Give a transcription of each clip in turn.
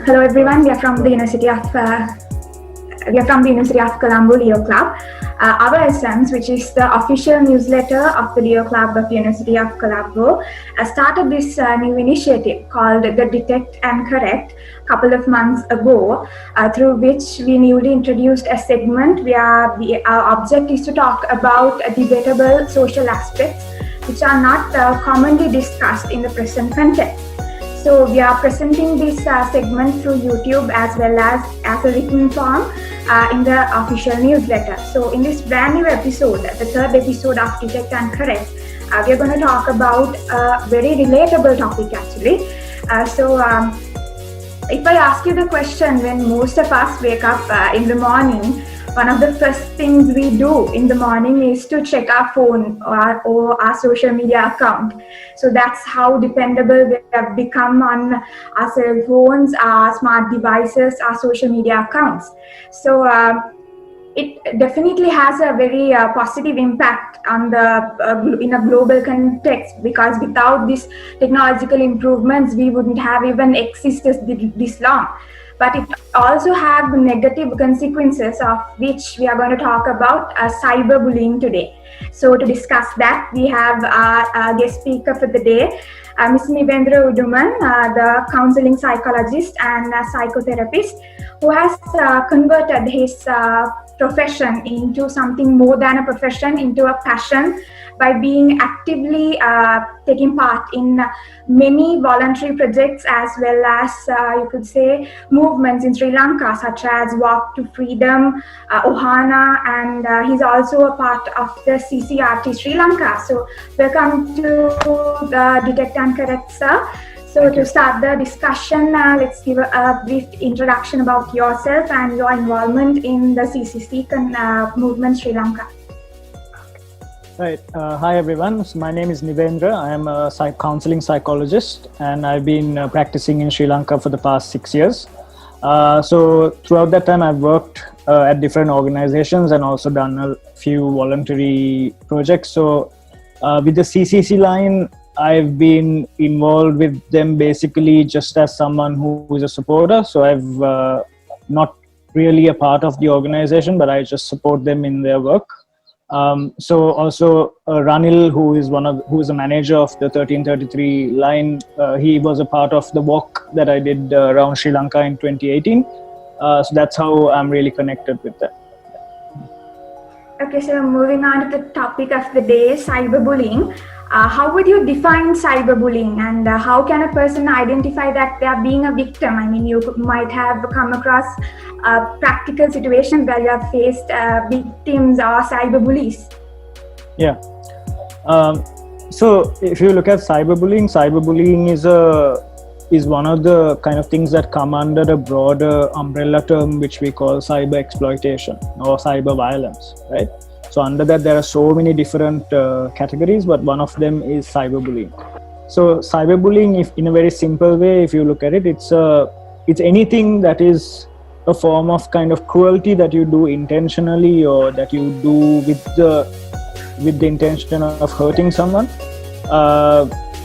Hello everyone, we are from the University of Colombo Leo Club. Our Essence, which is the official newsletter of the Leo Club of University of Colombo, started this new initiative called the Detect and Correct a couple of months ago, through which we newly introduced a segment where our object is to talk about debatable social aspects which are not commonly discussed in the present context. So we are presenting this segment through YouTube as well as a written form in the official newsletter. So in this brand new episode, the third episode of Detect and Correct, we are going to talk about a very relatable topic actually. If I ask you the question, when most of us wake up in the morning, one of the first things we do in the morning is to check our phone or our social media account. So that's how dependable we have become on our cell phones, our smart devices, our social media accounts. So it definitely has a very positive impact on in a global context, because without these technological improvements, we wouldn't have even existed this long. But it also had negative consequences, of which we are going to talk about cyberbullying today. So to discuss that, we have our guest speaker for the day, Ms. Nivendra Uduman, the counseling psychologist and psychotherapist, who has converted his profession into something more than a profession, into a passion, by being actively taking part in many voluntary projects as well as you could say movements in Sri Lanka, such as Walk to Freedom, Ohana, and he's also a part of the CCRT Sri Lanka. So welcome to the Detect and Correct, sir. So to start the discussion, let's give a brief introduction about yourself and your involvement in the CCC movement Sri Lanka. Right. Hi, everyone. So my name is Nivendra. I am a counseling psychologist, and I've been practicing in Sri Lanka for the past 6 years. So throughout that time, I've worked at different organizations and also done a few voluntary projects. So with the CCC line, I've been involved with them basically just as someone who is a supporter. So I've not really a part of the organization, but I just support them in their work. So also Ranil, who is a manager of the 1333 line, he was a part of the walk that I did around Sri Lanka in 2018. So that's how I'm really connected with that. Okay, so moving on to the topic of the day, cyberbullying. How would you define cyberbullying, and how can a person identify that they are being a victim? I mean, you might have come across practical situations where you have faced victims or cyberbullies. Yeah. So if you look at cyberbullying is one of the kind of things that come under a broader umbrella term, which we call cyber exploitation or cyber violence, right? So under that, there are so many different categories, but one of them is cyberbullying. So cyberbullying, if in a very simple way, if you look at it, it's anything that is a form of kind of cruelty that you do intentionally, or that you do with the intention of hurting someone.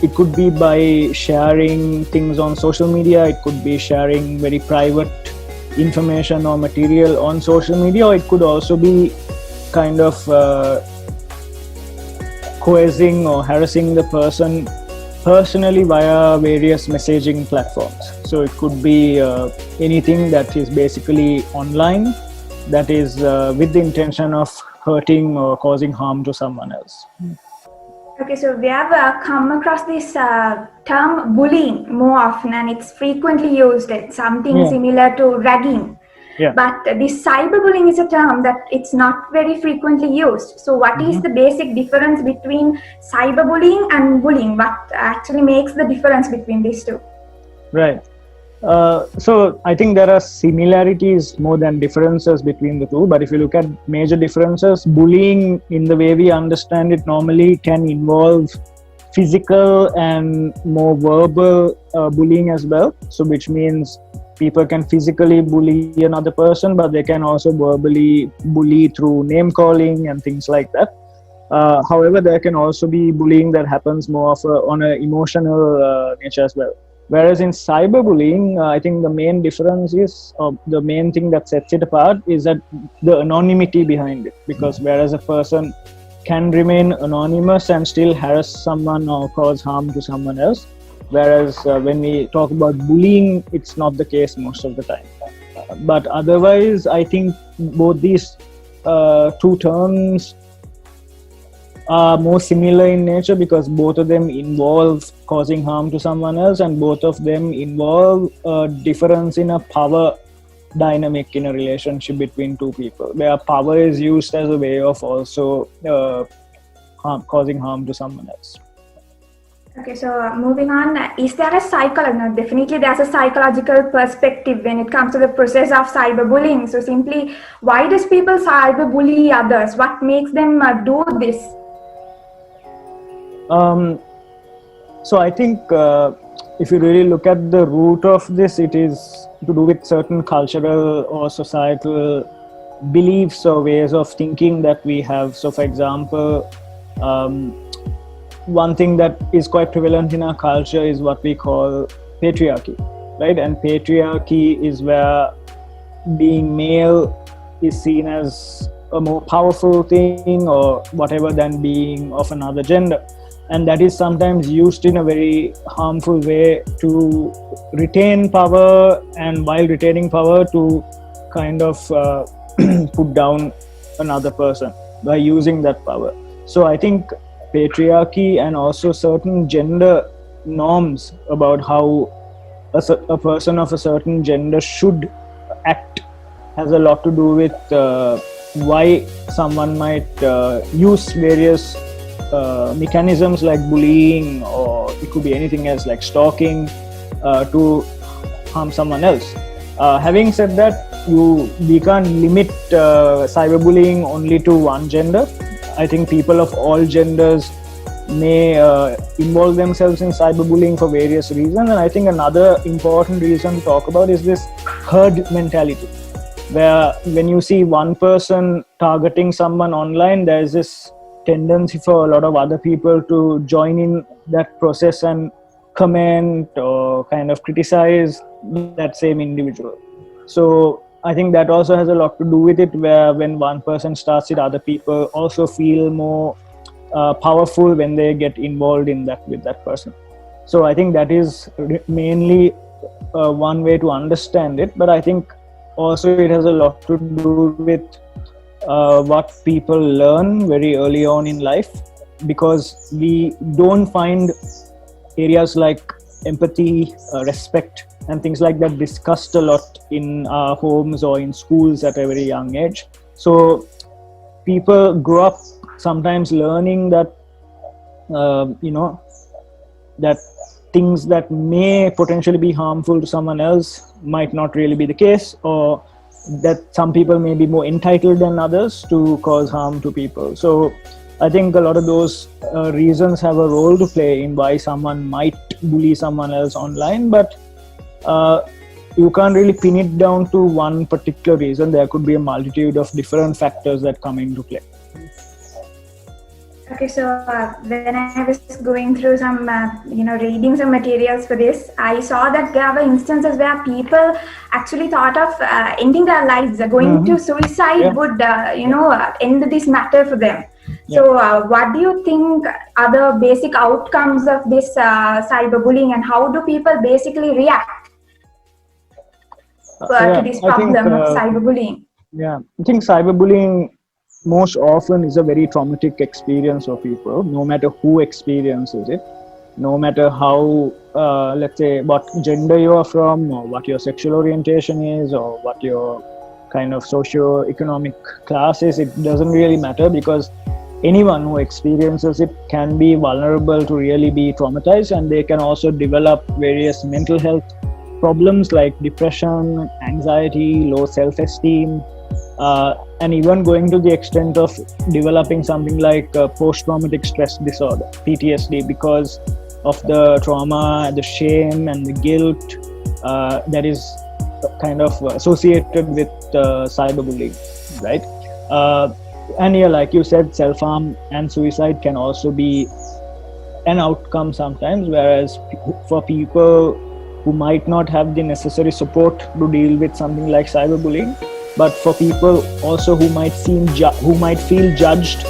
It could be by sharing things on social media. It could be sharing very private information or material on social media, or it could also be kind of coercing or harassing the person personally via various messaging platforms. So it could be anything that is basically online, that is with the intention of hurting or causing harm to someone else. Okay, so we have come across this term bullying more often, and it's frequently used. It's something similar to ragging. Yeah. But this cyberbullying is a term that it's not very frequently used. So what is the basic difference between cyberbullying and bullying? What actually makes the difference between these two? Right. So I think there are similarities more than differences between the two. But if you look at major differences, bullying, in the way we understand it, normally can involve physical and more verbal bullying as well. So which means people can physically bully another person, but they can also verbally bully through name calling and things like that. However, there can also be bullying that happens more of on an emotional nature as well. Whereas in cyberbullying, I think the main difference is, the main thing that sets it apart is that the anonymity behind it. Because whereas a person can remain anonymous and still harass someone or cause harm to someone else, whereas when we talk about bullying, it's not the case most of the time. But otherwise, I think both these two terms are more similar in nature, because both of them involve causing harm to someone else, and both of them involve a difference in a power dynamic in a relationship between two people, where power is used as a way of also causing harm to someone else. Okay, so moving on, is there a no, definitely there's a psychological perspective when it comes to the process of cyberbullying. So simply, why does people cyberbully others? What makes them do this? So I think if you really look at the root of this, it is to do with certain cultural or societal beliefs or ways of thinking that we have. So for example, one thing that is quite prevalent in our culture is what we call patriarchy, right? And patriarchy is where being male is seen as a more powerful thing or whatever than being of another gender. And that is sometimes used in a very harmful way to retain power, and while retaining power, to kind of put down another person by using that power. So I think patriarchy and also certain gender norms about how a person of a certain gender should act has a lot to do with why someone might use various mechanisms like bullying, or it could be anything else like stalking, to harm someone else. Having said that, we can't limit cyberbullying only to one gender. I think people of all genders may involve themselves in cyberbullying for various reasons. And I think another important reason to talk about is this herd mentality, where when you see one person targeting someone online, there's this tendency for a lot of other people to join in that process and comment or kind of criticize that same individual. So I think that also has a lot to do with it, where when one person starts it, other people also feel more powerful when they get involved in that with that person. So I think that is mainly one way to understand it. But I think also it has a lot to do with what people learn very early on in life, because we don't find areas like empathy, respect, and things like that discussed a lot in our homes or in schools at a very young age. So people grow up sometimes learning that that things that may potentially be harmful to someone else might not really be the case, or that some people may be more entitled than others to cause harm to people. So I think a lot of those reasons have a role to play in why someone might bully someone else online, but you can't really pin it down to one particular reason. There could be a multitude of different factors that come into play. Okay, so when I was going through some, reading some materials for this, I saw that there were instances where people actually thought of ending their lives. Going to suicide would, end this matter for them. Yeah. So what do you think are the basic outcomes of this cyberbullying, and how do people basically react to this problem of cyberbullying? Yeah, I think cyberbullying most often is a very traumatic experience for people, no matter who experiences it, no matter how, let's say, what gender you are from, or what your sexual orientation is, or what your kind of socio-economic classes, it doesn't really matter, because anyone who experiences it can be vulnerable to really be traumatized, and they can also develop various mental health problems like depression, anxiety, low self-esteem, and even going to the extent of developing something like post-traumatic stress disorder, PTSD, because of the trauma, the shame, and the guilt that is kind of associated with cyberbullying, right? And yeah, like you said, self-harm and suicide can also be an outcome sometimes, whereas for people who might not have the necessary support to deal with something like cyberbullying, but for people also who might feel judged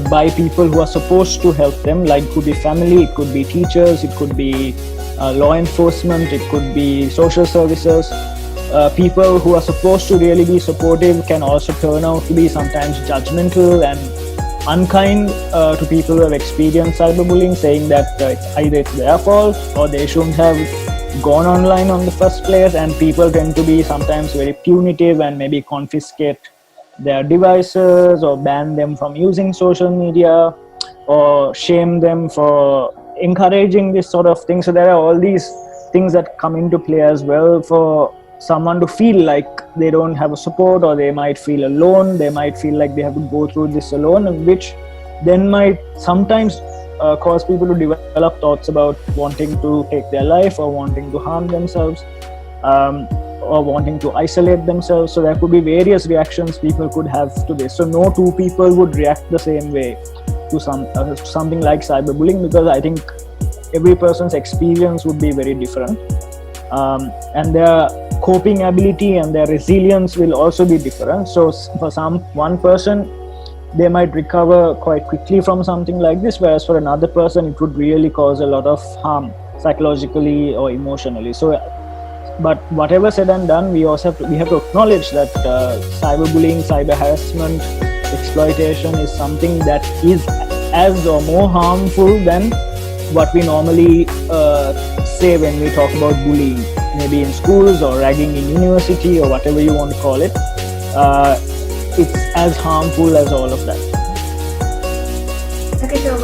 by people who are supposed to help them, like it could be family, it could be teachers, it could be law enforcement, it could be social services. People who are supposed to really be supportive can also turn out to be sometimes judgmental and unkind to people who have experienced cyberbullying, saying that it's their fault or they shouldn't have gone online on the first place. And people tend to be sometimes very punitive and maybe confiscate their devices or ban them from using social media or shame them for encouraging this sort of thing. So there are all these things that come into play as well for someone to feel like they don't have a support, or they might feel alone, they might feel like they have to go through this alone, which then might sometimes cause people to develop thoughts about wanting to take their life or wanting to harm themselves, or wanting to isolate themselves. So there could be various reactions people could have to this. So no two people would react the same way to something like cyberbullying, because I think every person's experience would be very different, and their coping ability and their resilience will also be different. So for one person, they might recover quite quickly from something like this, whereas for another person it would really cause a lot of harm psychologically or emotionally. So but whatever said and done, we have to acknowledge that cyberbullying, cyber harassment, exploitation is something that is as or more harmful than what we normally say when we talk about bullying, maybe in schools or ragging in university or whatever you want to call it. It's as harmful as all of that. Okay, so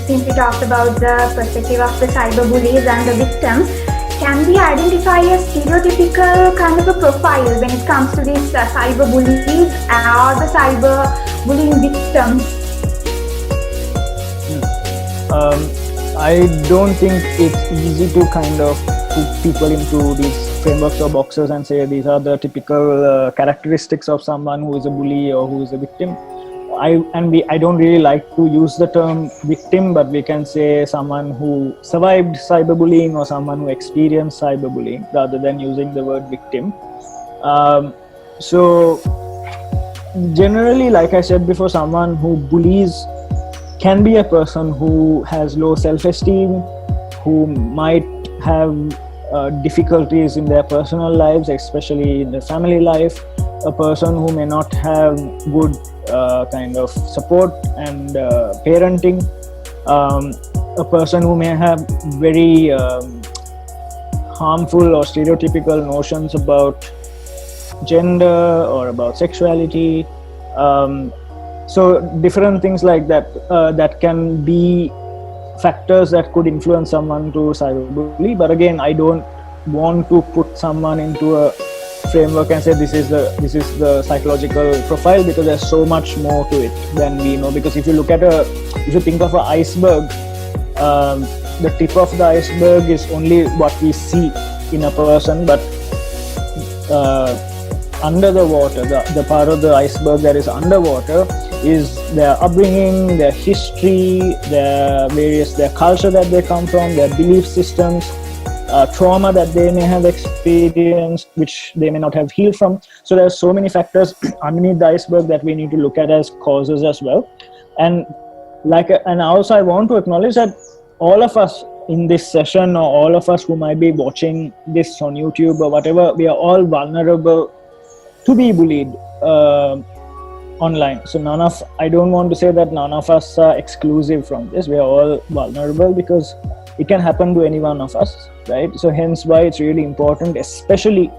since we talked about the perspective of the cyberbullies and the victims, can we identify a stereotypical kind of a profile when it comes to these cyberbullies or the cyberbullying victims? I don't think it's easy to kind of put people into these frameworks or boxes and say these are the typical characteristics of someone who is a bully or who is a victim. I don't really like to use the term victim, but we can say someone who survived cyberbullying or someone who experienced cyberbullying, rather than using the word victim. So generally, like I said before, someone who bullies can be a person who has low self-esteem, who might have difficulties in their personal lives, especially in the family life, a person who may not have good kind of support and parenting, a person who may have very harmful or stereotypical notions about gender or about sexuality. So different things like that that can be factors that could influence someone to cyberbully. But again, I don't want to put someone into a framework and say this is the psychological profile, because there's so much more to it than we know. Because if you think of an iceberg, the tip of the iceberg is only what we see in a person, but under the water, the part of the iceberg that is underwater is their upbringing, their history, their culture that they come from, their belief systems, trauma that they may have experienced, which they may not have healed from. So there are so many factors underneath the iceberg that we need to look at as causes as well. And also I want to acknowledge that all of us in this session, or all of us who might be watching this on YouTube or whatever, we are all vulnerable to be bullied online. So I don't want to say that none of us are exclusive from this. We are all vulnerable because it can happen to any one of us, right? So hence why it's really important, especially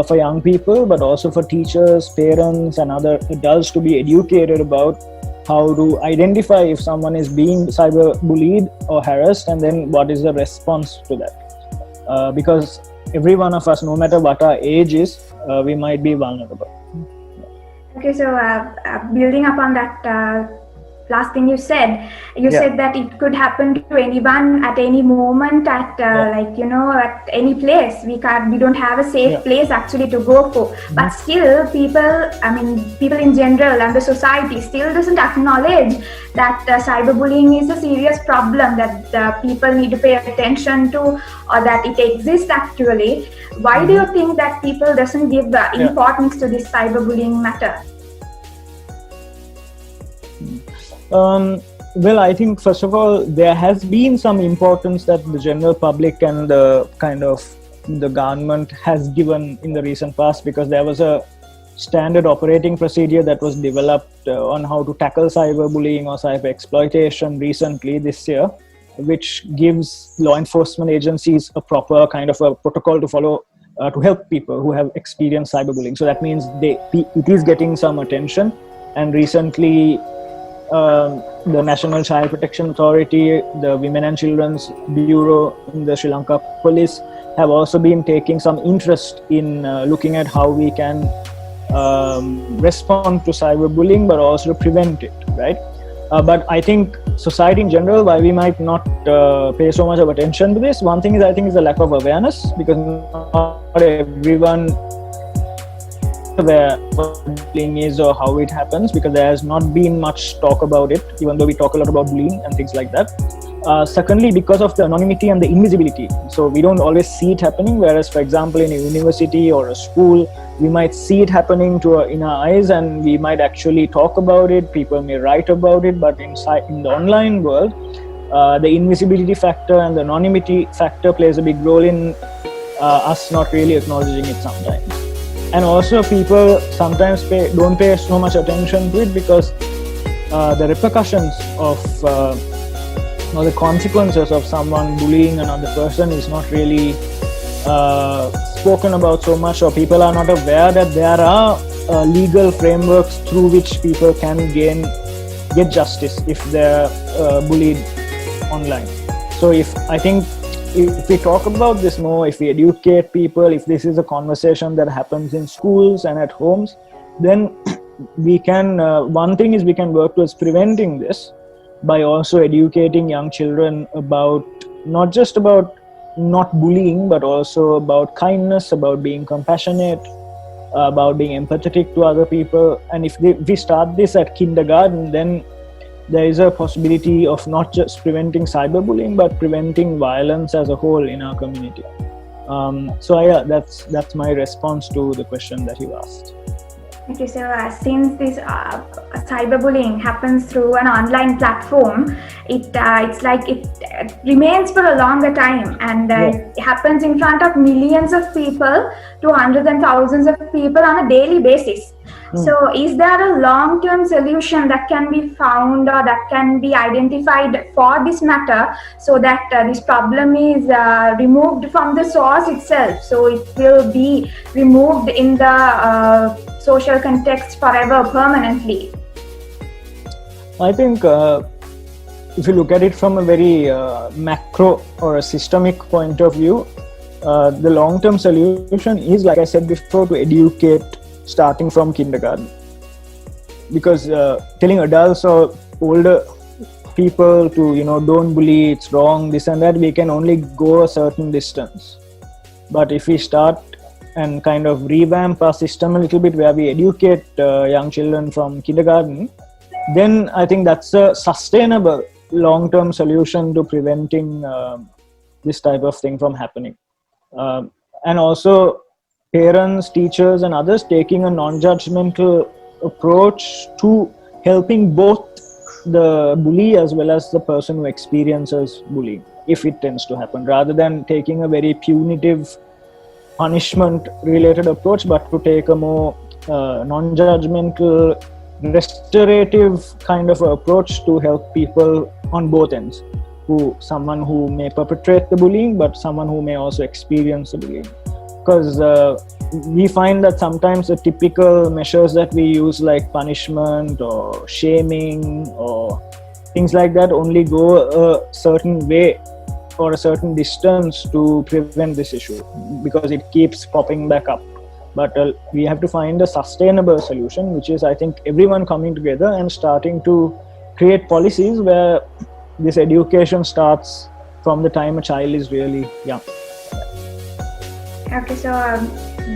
for young people, but also for teachers, parents, and other adults to be educated about how to identify if someone is being cyberbullied or harassed, and then what is the response to that. Because every one of us, no matter what our age is, we might be vulnerable. Okay, so building upon that last thing you said that it could happen to anyone at any moment, at at any place. We don't have a safe place actually to go for, but still people in general and the society still doesn't acknowledge that cyberbullying is a serious problem that people need to pay attention to, or that it exists actually. Why do you think that people doesn't give importance to this cyberbullying matter? Well, I think first of all, there has been some importance that the general public and the government has given in the recent past, because there was a standard operating procedure that was developed on how to tackle cyberbullying or cyber exploitation recently this year, which gives law enforcement agencies a proper kind of a protocol to follow to help people who have experienced cyberbullying. So that means it is getting some attention, and recently the National Child Protection Authority, the Women and Children's Bureau in the Sri Lanka Police have also been taking some interest in looking at how we can respond to cyberbullying, but also to prevent it, right? But I think society in general, why we might not pay so much of attention to this, one thing is I think is a lack of awareness, because not everyone aware what bullying is or how it happens, because there has not been much talk about it, even though we talk a lot about bullying and things like that. Secondly, because of the anonymity and the invisibility, so we don't always see it happening, whereas for example in a university or a school, we might see it happening in our eyes, and we might actually talk about it, people may write about it, but in the online world, the invisibility factor and the anonymity factor plays a big role in us not really acknowledging it sometimes. And also people sometimes don't pay so much attention to it, because the repercussions of or the consequences of someone bullying another person is not really spoken about so much, or people are not aware that there are legal frameworks through which people can get justice if they're bullied online. So if we talk about this more, if we educate people, if this is a conversation that happens in schools and at homes, then we can, one thing is we can work towards preventing this by also educating young children about, not just about not bullying, but also about kindness, about being compassionate, about being empathetic to other people. And if we start this at kindergarten, then there is a possibility of not just preventing cyberbullying, but preventing violence as a whole in our community. So yeah, that's my response to the question that you asked. Okay, so since this cyberbullying happens through an online platform, it's like it remains for a longer time, and it happens in front of millions of people to hundreds and thousands of people on a daily basis. So is there a long-term solution that can be found or that can be identified for this matter, so that this problem is removed from the source itself, so it will be removed in the social context forever, permanently? I think if you look at it from a very macro or a systemic point of view, the long-term solution is, like I said before, to educate starting from kindergarten. Because telling adults or older people to, don't bully, it's wrong, this and that, we can only go a certain distance. But if we start and kind of revamp our system a little bit, where we educate young children from kindergarten, then I think that's a sustainable long-term solution to preventing this type of thing from happening. And also parents, teachers and others taking a non-judgmental approach to helping both the bully as well as the person who experiences bullying, if it tends to happen, rather than taking a very punitive punishment related approach, but to take a more non-judgmental, restorative kind of approach to help people on both ends, someone who may perpetrate the bullying, but someone who may also experience the bullying. Because we find that sometimes the typical measures that we use, like punishment or shaming or things like that, only go a certain way or a certain distance to prevent this issue, because it keeps popping back up. But we have to find a sustainable solution, which is, I think, everyone coming together and starting to create policies where this education starts from the time a child is really young. Okay, so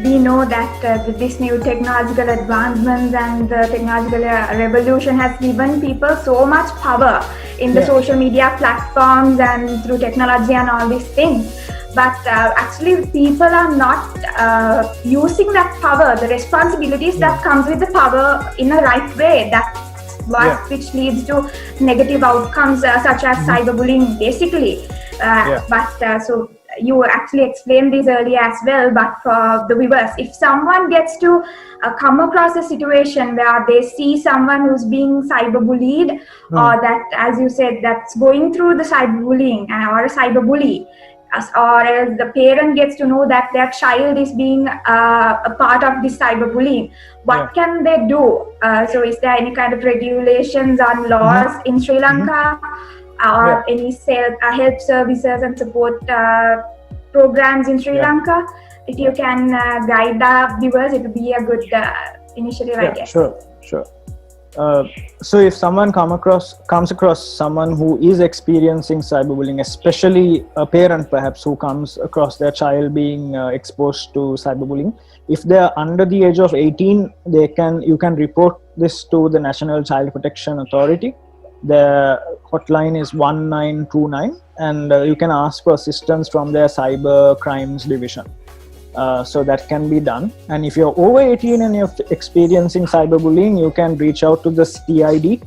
we know that this new technological advancements and the technological revolution has given people so much power in the social media platforms and through technology and all these things. But actually, people are not using that power, the responsibilities that comes with the power in a right way. That's what which leads to negative outcomes such as cyberbullying, basically. So you actually explained this earlier as well, but for the viewers, if someone gets to come across a situation where they see someone who's being cyberbullied, or that, as you said, that's going through the cyberbullying or a cyberbully, or else the parent gets to know that their child is being a part of this cyberbullying, what can they do? So is there any kind of regulations on laws in Sri Lanka? Or any help services and support programs in Sri Lanka? If you can guide the viewers, it would be a good initiative, I guess. Sure. So if someone comes across someone who is experiencing cyberbullying, especially a parent perhaps who comes across their child being exposed to cyberbullying, if they are under the age of 18, you can report this to the National Child Protection Authority. The hotline is 1929, and you can ask for assistance from their cyber crimes division. So that can be done. And if you're over 18 and you're experiencing cyberbullying, you can reach out to the CID,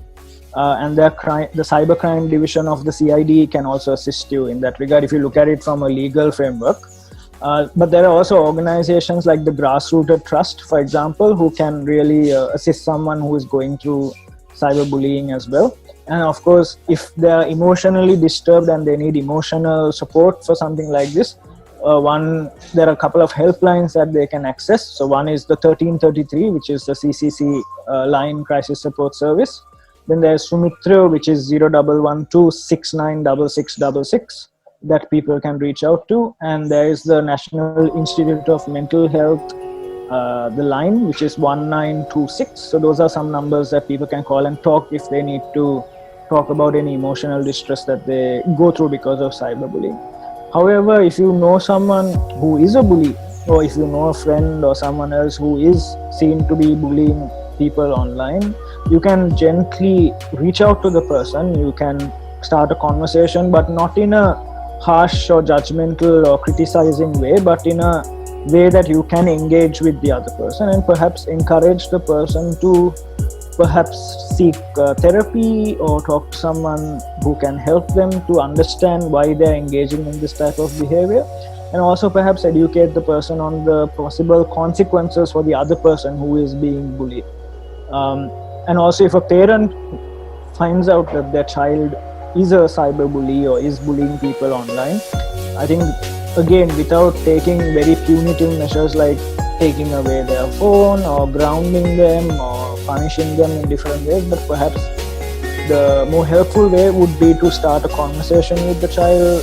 and the cybercrime division of the CID can also assist you in that regard if you look at it from a legal framework. But there are also organizations like the Grassrooted Trust, for example, who can really assist someone who is going through cyberbullying as well. And of course, if they are emotionally disturbed and they need emotional support for something like this, there are a couple of helplines that they can access. So one is the 1333, which is the CCC line crisis support service. Then there's Sumitra, which is 0112 696666 that people can reach out to. And there is the National Institute of Mental Health, the line, which is 1926. So those are some numbers that people can call and talk if they need to talk about any emotional distress that they go through because of cyberbullying. However, if you know someone who is a bully, or if you know a friend or someone else who is seen to be bullying people online, you can gently reach out to the person. You can start a conversation, but not in a harsh or judgmental or criticizing way, but in a way that you can engage with the other person and perhaps encourage the person to perhaps seek therapy or talk to someone who can help them to understand why they're engaging in this type of behavior, and also perhaps educate the person on the possible consequences for the other person who is being bullied. And also, if a parent finds out that their child is a cyberbully or is bullying people online, I think, again, without taking very punitive measures like taking away their phone or grounding them or punishing them in different ways, but perhaps the more helpful way would be to start a conversation with the child,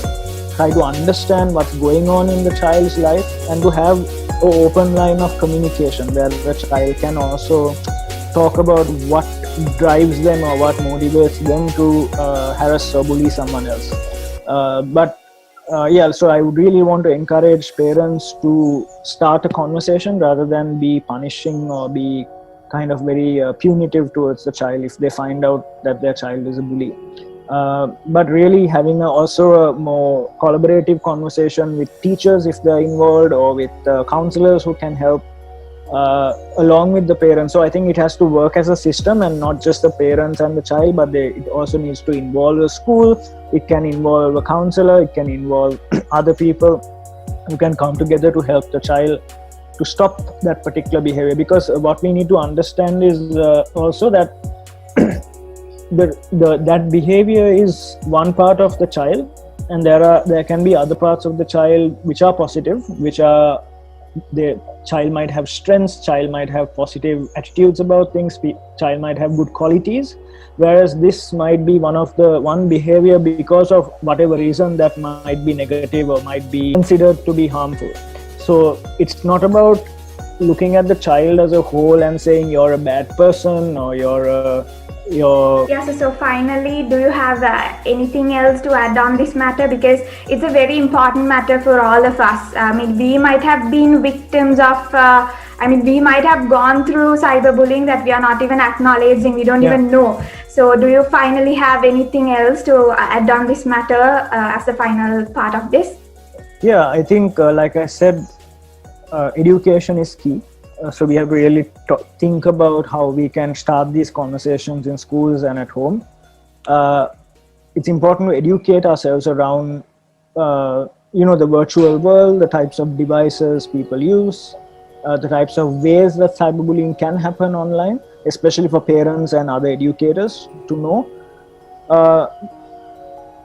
try to understand what's going on in the child's life, and to have an open line of communication where the child can also talk about what drives them or what motivates them to harass or bully someone else. So I would really want to encourage parents to start a conversation rather than be punishing or be kind of very punitive towards the child if they find out that their child is a bully. But really having also a more collaborative conversation with teachers if they're involved, or with counselors who can help along with the parents. So I think it has to work as a system and not just the parents and the child, but it also needs to involve the school. It can involve a counselor, it can involve other people who can come together to help the child to stop that particular behavior. Because what we need to understand is also that that behavior is one part of the child, and there can be other parts of the child which are positive, which are the child might have strengths, child might have positive attitudes about things, child might have good qualities, whereas this might be one behavior because of whatever reason that might be negative or might be considered to be harmful. So it's not about looking at the child as a whole and saying you're a bad person or you're Yes, so finally, do you have anything else to add on this matter? Because it's a very important matter for all of us. I mean, we might have been victims of, we might have gone through cyberbullying that we are not even acknowledging, we don't even know. So, do you finally have anything else to add on this matter as the final part of this? Yeah, I think, like I said, education is key. So we have to really think about how we can start these conversations in schools and at home. It's important to educate ourselves around, the virtual world, the types of devices people use, the types of ways that cyberbullying can happen online, especially for parents and other educators to know.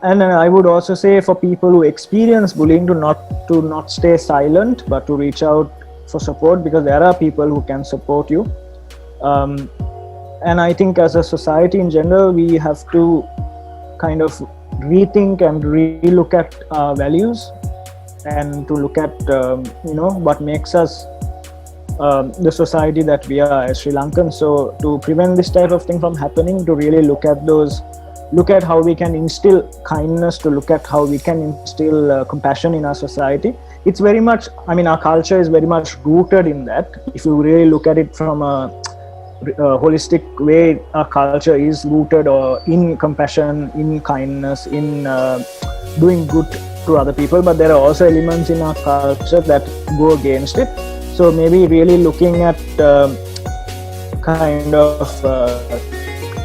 And I would also say for people who experience bullying to not stay silent, but to reach out for support, because there are people who can support you. And I think as a society in general, we have to kind of rethink and relook at our values and to look at what makes us the society that we are as Sri Lankans. So to prevent this type of thing from happening, to really look at how we can instill kindness, to look at how we can instill compassion in our society. It's very much, our culture is very much rooted in that. If you really look at it from a holistic way, our culture is rooted in compassion, in kindness, in doing good to other people. But there are also elements in our culture that go against it. So maybe really looking at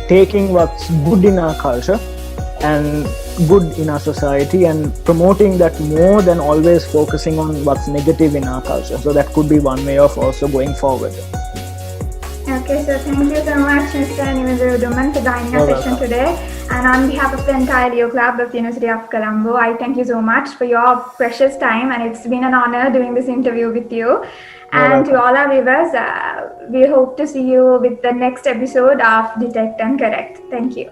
taking what's good in our culture and good in our society and promoting that more than always focusing on what's negative in our culture. So that could be one way of also going forward. Okay, so thank you so much, Mr. Nivendra Uduman, for joining our session today. And on behalf of the entire Leo Club of the University of Colombo, I thank you so much for your precious time, and it's been an honor doing this interview with you. And to all our viewers, we hope to see you with the next episode of Detect and Correct. Thank you.